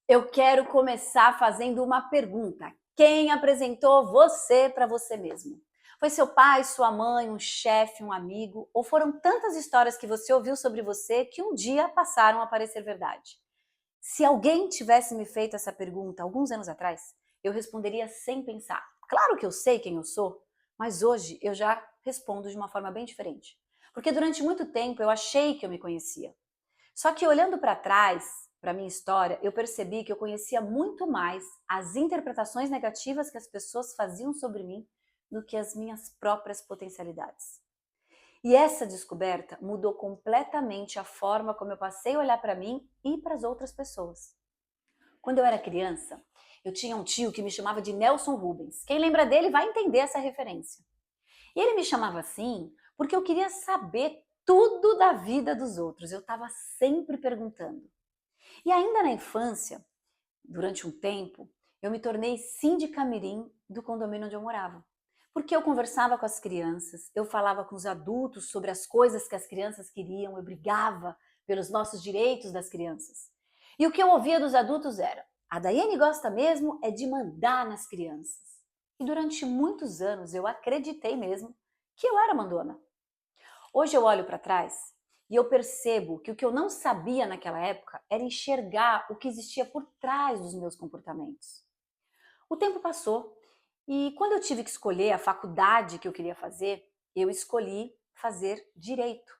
Eu quero começar fazendo uma pergunta. Quem apresentou você para você mesmo? Foi seu pai, sua mãe, um chefe, um amigo? Ou foram tantas histórias que você ouviu sobre você que um dia passaram a parecer verdade? Se alguém tivesse me feito essa pergunta alguns anos atrás, eu responderia sem pensar. Claro que eu sei quem eu sou, mas hoje eu já respondo de uma forma bem diferente. Porque durante muito tempo eu achei que eu me conhecia. Só que olhando para trás, para minha história, eu percebi que eu conhecia muito mais as interpretações negativas que as pessoas faziam sobre mim do que as minhas próprias potencialidades. E essa descoberta mudou completamente a forma como eu passei a olhar para mim e para as outras pessoas. Quando eu era criança, eu tinha um tio que me chamava de Nelson Rubens. Quem lembra dele vai entender essa referência. E ele me chamava assim porque eu queria saber tudo da vida dos outros. Eu estava sempre perguntando. E ainda na infância, durante um tempo, eu me tornei síndica mirim do condomínio onde eu morava. Porque eu conversava com as crianças, eu falava com os adultos sobre as coisas que as crianças queriam, eu brigava pelos nossos direitos das crianças. E o que eu ouvia dos adultos era: a Daiane gosta mesmo é de mandar nas crianças. E durante muitos anos eu acreditei mesmo que eu era mandona. Hoje eu olho para trás e eu percebo que o que eu não sabia naquela época era enxergar o que existia por trás dos meus comportamentos. O tempo passou e quando eu tive que escolher a faculdade que eu queria fazer, eu escolhi fazer direito.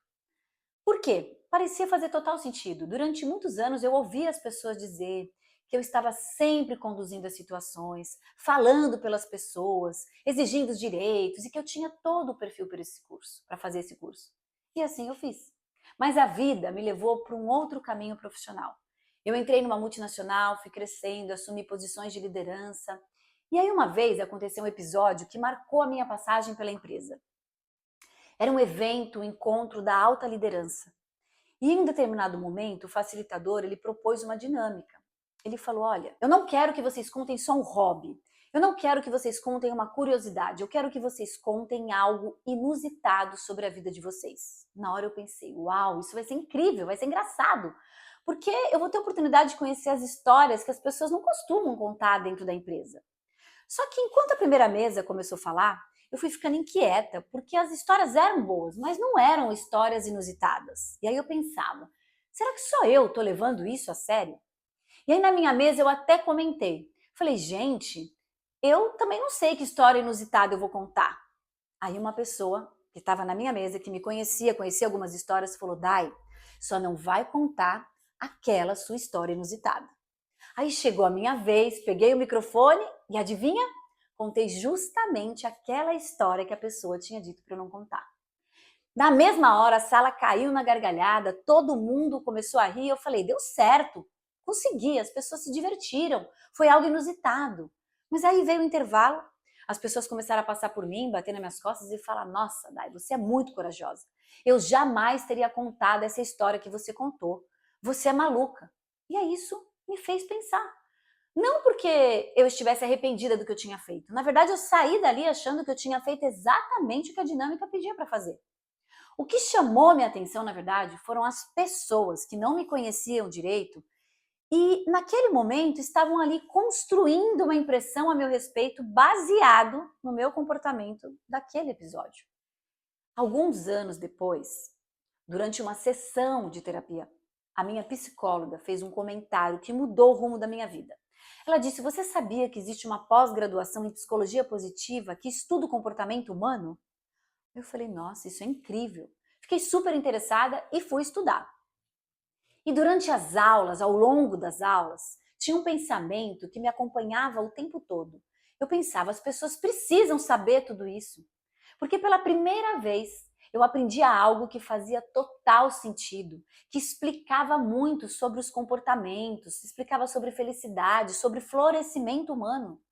Por quê? Parecia fazer total sentido. Durante muitos anos eu ouvia as pessoas dizer que eu estava sempre conduzindo as situações, falando pelas pessoas, exigindo os direitos e que eu tinha todo o perfil para esse curso, para fazer esse curso. E assim eu fiz. Mas a vida me levou para um outro caminho profissional. Eu entrei numa multinacional, fui crescendo, assumi posições de liderança. E aí uma vez aconteceu um episódio que marcou a minha passagem pela empresa. Era um evento, um encontro da alta liderança. E em um determinado momento, o facilitador ele propôs uma dinâmica. Ele falou: olha, eu não quero que vocês contem só um hobby. Eu não quero que vocês contem uma curiosidade. Eu quero que vocês contem algo inusitado sobre a vida de vocês. Na hora eu pensei: uau, isso vai ser incrível, vai ser engraçado. Porque eu vou ter a oportunidade de conhecer as histórias que as pessoas não costumam contar dentro da empresa. Só que enquanto a primeira mesa começou a falar, eu fui ficando inquieta, porque as histórias eram boas, mas não eram histórias inusitadas. E aí eu pensava: será que só eu tô levando isso a sério? E aí na minha mesa eu até comentei. Falei: gente, eu também não sei que história inusitada eu vou contar. Aí uma pessoa que estava na minha mesa, que me conhecia algumas histórias, falou: Dai, só não vai contar aquela sua história inusitada. Aí chegou a minha vez, peguei o microfone e adivinha? Contei justamente aquela história que a pessoa tinha dito para eu não contar. Na mesma hora, a sala caiu na gargalhada, todo mundo começou a rir. Eu falei: deu certo, consegui, as pessoas se divertiram, foi algo inusitado. Mas aí veio o intervalo, as pessoas começaram a passar por mim, bater nas minhas costas e falar: nossa, Dai, você é muito corajosa. Eu jamais teria contado essa história que você contou. Você é maluca. E aí isso me fez pensar. Não porque eu estivesse arrependida do que eu tinha feito. Na verdade, eu saí dali achando que eu tinha feito exatamente o que a dinâmica pedia para fazer. O que chamou minha atenção, na verdade, foram as pessoas que não me conheciam direito e, naquele momento, estavam ali construindo uma impressão a meu respeito baseado no meu comportamento daquele episódio. Alguns anos depois, durante uma sessão de terapia, a minha psicóloga fez um comentário que mudou o rumo da minha vida. Ela disse: você sabia que existe uma pós-graduação em psicologia positiva que estuda o comportamento humano? Eu falei: nossa, isso é incrível. Fiquei super interessada e fui estudar. E durante as aulas, ao longo das aulas, tinha um pensamento que me acompanhava o tempo todo. Eu pensava: as pessoas precisam saber tudo isso. Porque pela primeira vez eu aprendia algo que fazia total sentido, que explicava muito sobre os comportamentos, explicava sobre felicidade, sobre florescimento humano.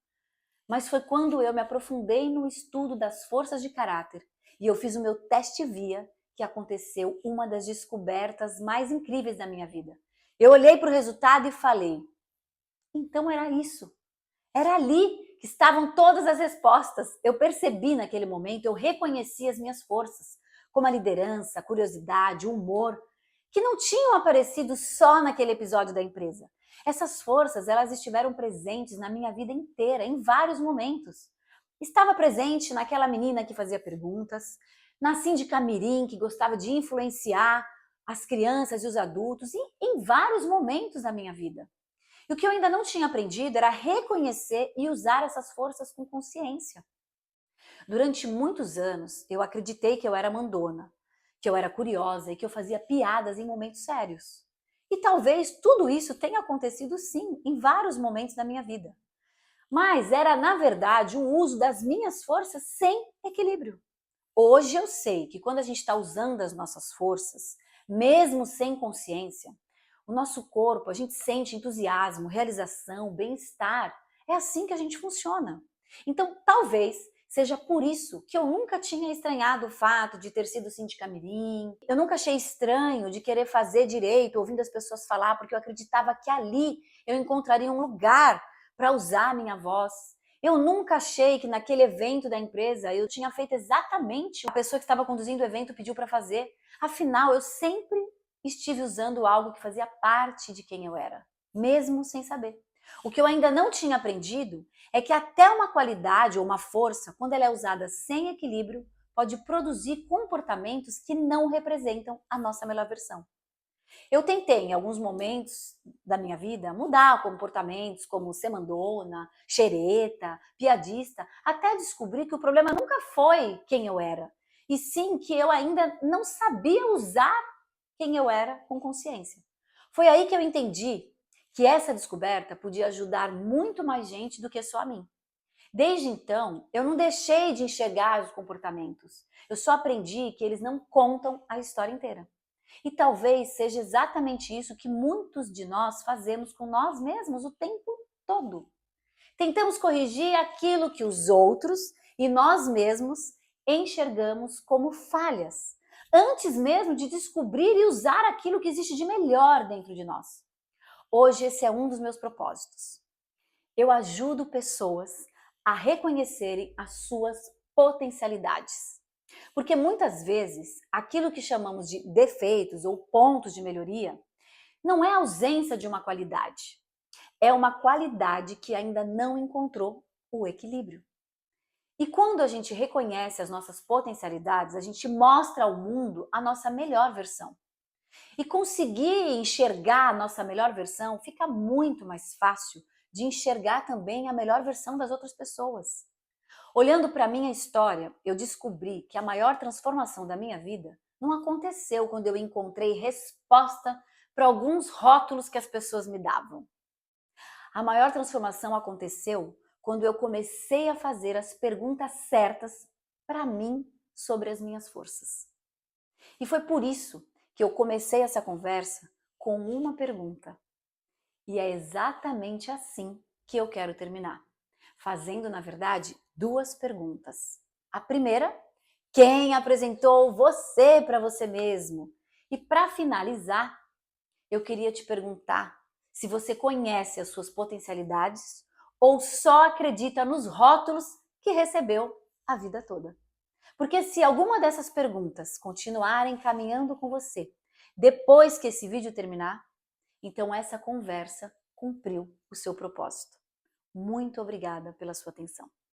Mas foi quando eu me aprofundei no estudo das forças de caráter e eu fiz o meu teste VIA que aconteceu uma das descobertas mais incríveis da minha vida. Eu olhei para o resultado e falei: então era isso. Era ali que estavam todas as respostas. Eu percebi naquele momento, eu reconheci as minhas forças, como a liderança, a curiosidade, o humor, que não tinham aparecido só naquele episódio da empresa. Essas forças, elas estiveram presentes na minha vida inteira, em vários momentos. Estava presente naquela menina que fazia perguntas, na síndica mirim que gostava de influenciar as crianças e os adultos, e em vários momentos da minha vida. E o que eu ainda não tinha aprendido era reconhecer e usar essas forças com consciência. Durante muitos anos, eu acreditei que eu era mandona, que eu era curiosa e que eu fazia piadas em momentos sérios. E talvez tudo isso tenha acontecido sim, em vários momentos da minha vida. Mas era, na verdade, um uso das minhas forças sem equilíbrio. Hoje eu sei que quando a gente está usando as nossas forças, mesmo sem consciência, o nosso corpo, a gente sente entusiasmo, realização, bem-estar. É assim que a gente funciona. Então, talvez seja por isso que eu nunca tinha estranhado o fato de ter sido síndica mirim. Eu nunca achei estranho de querer fazer direito, ouvindo as pessoas falar, porque eu acreditava que ali eu encontraria um lugar para usar a minha voz. Eu nunca achei que naquele evento da empresa eu tinha feito exatamente o que a pessoa que estava conduzindo o evento pediu para fazer. Afinal, eu sempre estive usando algo que fazia parte de quem eu era, mesmo sem saber. O que eu ainda não tinha aprendido é que até uma qualidade ou uma força, quando ela é usada sem equilíbrio, pode produzir comportamentos que não representam a nossa melhor versão. Eu tentei, em alguns momentos da minha vida, mudar comportamentos como ser mandona, xereta, piadista, até descobrir que o problema nunca foi quem eu era, e sim que eu ainda não sabia usar quem eu era com consciência. Foi aí que eu entendi que essa descoberta podia ajudar muito mais gente do que só a mim. Desde então, eu não deixei de enxergar os comportamentos. Eu só aprendi que eles não contam a história inteira. E talvez seja exatamente isso que muitos de nós fazemos com nós mesmos o tempo todo. Tentamos corrigir aquilo que os outros e nós mesmos enxergamos como falhas, antes mesmo de descobrir e usar aquilo que existe de melhor dentro de nós. Hoje esse é um dos meus propósitos. Eu ajudo pessoas a reconhecerem as suas potencialidades. Porque muitas vezes aquilo que chamamos de defeitos ou pontos de melhoria não é a ausência de uma qualidade, é uma qualidade que ainda não encontrou o equilíbrio. E quando a gente reconhece as nossas potencialidades, a gente mostra ao mundo a nossa melhor versão. E conseguir enxergar a nossa melhor versão fica muito mais fácil de enxergar também a melhor versão das outras pessoas. Olhando para a minha história, eu descobri que a maior transformação da minha vida não aconteceu quando eu encontrei resposta para alguns rótulos que as pessoas me davam. A maior transformação aconteceu quando eu comecei a fazer as perguntas certas para mim sobre as minhas forças. E foi por isso que eu comecei essa conversa com uma pergunta. E é exatamente assim que eu quero terminar, fazendo, na verdade, duas perguntas. A primeira, quem apresentou você para você mesmo? E para finalizar, eu queria te perguntar se você conhece as suas potencialidades ou só acredita nos rótulos que recebeu a vida toda. Porque se alguma dessas perguntas continuarem caminhando com você depois que esse vídeo terminar, então essa conversa cumpriu o seu propósito. Muito obrigada pela sua atenção.